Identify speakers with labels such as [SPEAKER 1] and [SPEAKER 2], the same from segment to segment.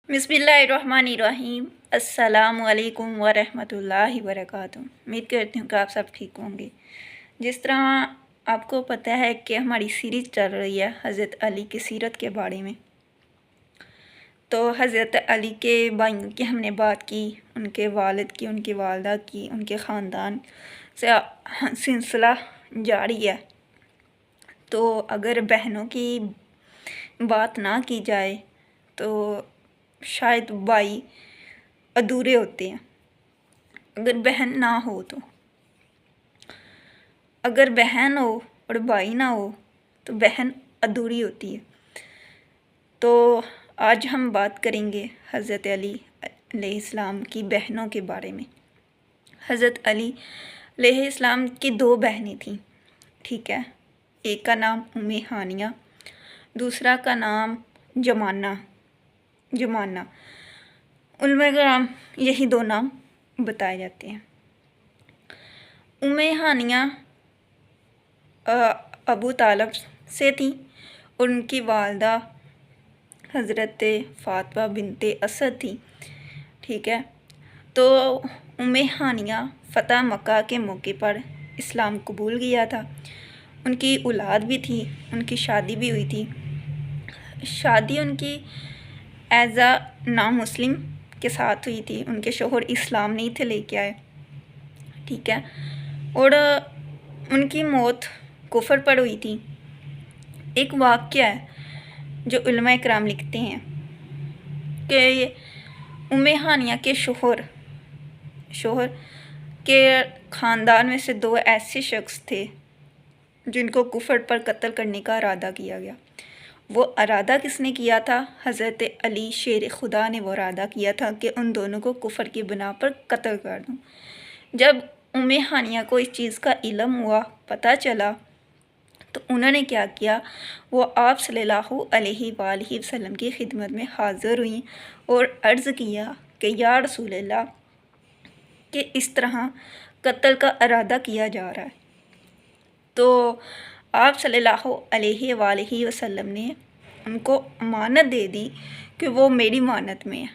[SPEAKER 1] बिस्मिल्लाहिर्रहमानिर्रहीम। अस्सलामु अलैकुम वरहमतुल्लाहि वबरकातुहू। उम्मीद करती हूँ कि आप सब ठीक होंगे। जिस तरह आपको पता है कि हमारी सीरीज़ चल रही है हज़रत अली की सीरत के बारे में, तो हज़रत अली के भाइयों की हमने बात की, उनके वालिद की, उनकी वालदा की, उनके ख़ानदान से सिलसिला जारी है। तो अगर बहनों की बात ना की जाए तो शायद भाई अधूरे होते हैं। अगर बहन ना हो तो, अगर बहन हो और भाई ना हो तो बहन अधूरी होती है। तो आज हम बात करेंगे हज़रत अली अलैहिस्सलाम की बहनों के बारे में। हज़रत अली अलैहिस्सलाम की दो बहनें थीं, ठीक है। एक का नाम उम्मे हानिया, दूसरा का नाम जमाना। उलमा कराम यही दो नाम बताए जाते हैं। उम्मे हानिया अबू तालब से थी, उनकी वालदा हज़रत फ़ातिमा बिनते असद थी, ठीक है। तो उम्मे हानिया फ़तह मक्का के मौके पर इस्लाम कबूल किया था। उनकी औलाद भी थी, उनकी शादी भी हुई थी। शादी उनकी एज़ आ ना मुस्लिम के साथ हुई थी, उनके शोहर इस्लाम नहीं थे लेके आए, ठीक है। और उनकी मौत कुफर पर हुई थी। एक वाक़या है जो उलमा इकराम लिखते हैं कि उम्मे हानिया के शोहर के ख़ानदान में से दो ऐसे शख्स थे जिनको कुफर पर कत्ल करने का इरादा किया गया। वो इरादा किसने किया था? हज़रत अली शेर खुदा ने वो इरादा किया था कि उन दोनों को कुफर की बिना पर कत्ल कर दूँ। जब उम्मे हानिया को इस चीज़ का इल्म हुआ, पता चला, तो उन्होंने क्या किया, वो आप सल्लल्लाहु अलैहि वसल्लम की खिदमत में हाज़िर हुई और अर्ज़ किया कि या रसूल अल्लाह, कि इस तरह कत्ल का इरादा किया जा रहा है। तो आप सल्लल्लाहु अलैहि वसल्लम ने उनको अमानत दे दी कि वो मेरी मानत में है।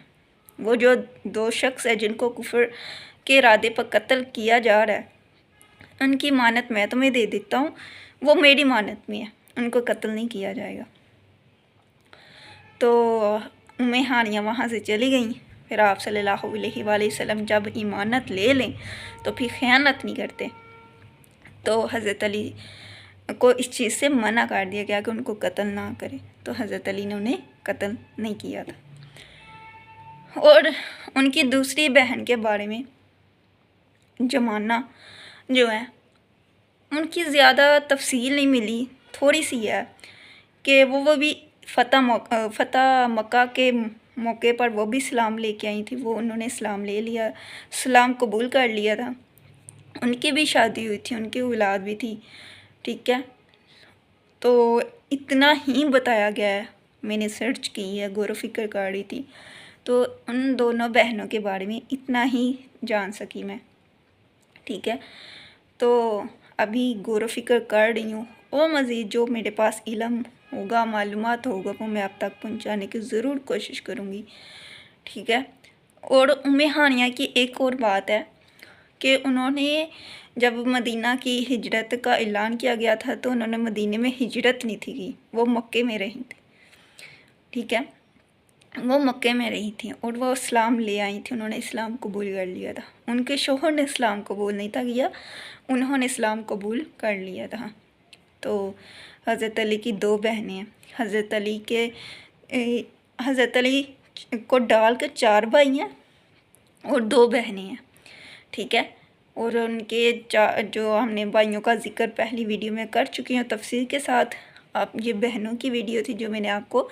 [SPEAKER 1] वो जो दो शख्स है जिनको कुफर के इरादे पर कत्ल किया जा रहा है, उनकी मानत मैं तुम्हें दे देता हूँ, वो मेरी मानत में है, उनको कत्ल नहीं किया जाएगा। तो उम्मे हानिया वहाँ से चली गई। फिर आप सल्लल्लाहु अलैहि वसल्लम जब ईमानत ले लें तो फिर ख़यानत नहीं करते। तो हज़रत अली को इस चीज़ से मना कर दिया गया कि उनको कत्ल ना करें। तो हज़रत अली ने उन्हें कत्ल नहीं किया था। और उनकी दूसरी बहन के बारे में, जमाना जो है, उनकी ज़्यादा तफसील नहीं मिली, थोड़ी सी है कि वो भी फ़तह मक्का के मौके पर वो भी इस्लाम लेके आई थी। वो उन्होंने इस्लाम ले लिया, इस्लाम कबूल कर लिया था। उनकी भी शादी हुई थी, उनकी औलाद भी थी, ठीक है। तो इतना ही बताया गया है, मैंने सर्च की है, गौर व फिक्र कर रही थी, तो उन दोनों बहनों के बारे में इतना ही जान सकी मैं, ठीक है। तो अभी गौर व फिक्र कर रही हूँ और मज़ीद जो मेरे पास इल्म होगा, मालूमात होगा, वो मैं आप तक पहुँचाने की ज़रूर कोशिश करूँगी, ठीक है। और उम्मे हानिया की एक और बात है कि उन्होंने जब मदीना की हिजरत का ऐलान किया गया था तो उन्होंने मदीने में हिजरत नहीं थी की, वो मक्के में रही थी, ठीक है। वो मक्के में रही थी और वो इस्लाम ले आई थी, उन्होंने इस्लाम कबूल कर लिया था। उनके शोहर ने इस्लाम कबूल नहीं था किया, उन्होंने इस्लाम कबूल कर लिया था। तो हज़रत अली की दो बहनें हैं। हज़रत अली को डाल कर चार भाई हैं और दो बहनें हैं, ठीक है। और उनके जो हमने भाइयों का ज़िक्र पहली वीडियो में कर चुकी हूँ तफसील के साथ। आप ये बहनों की वीडियो थी जो मैंने आपको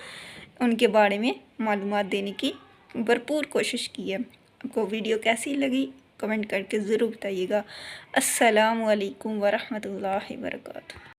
[SPEAKER 1] उनके बारे में मालूमात देने की भरपूर कोशिश की है। आपको वीडियो कैसी लगी कमेंट करके ज़रूर बताइएगा। अस्सलामु अलैकुम वरहमतुल्लाहि वबरकातुहू।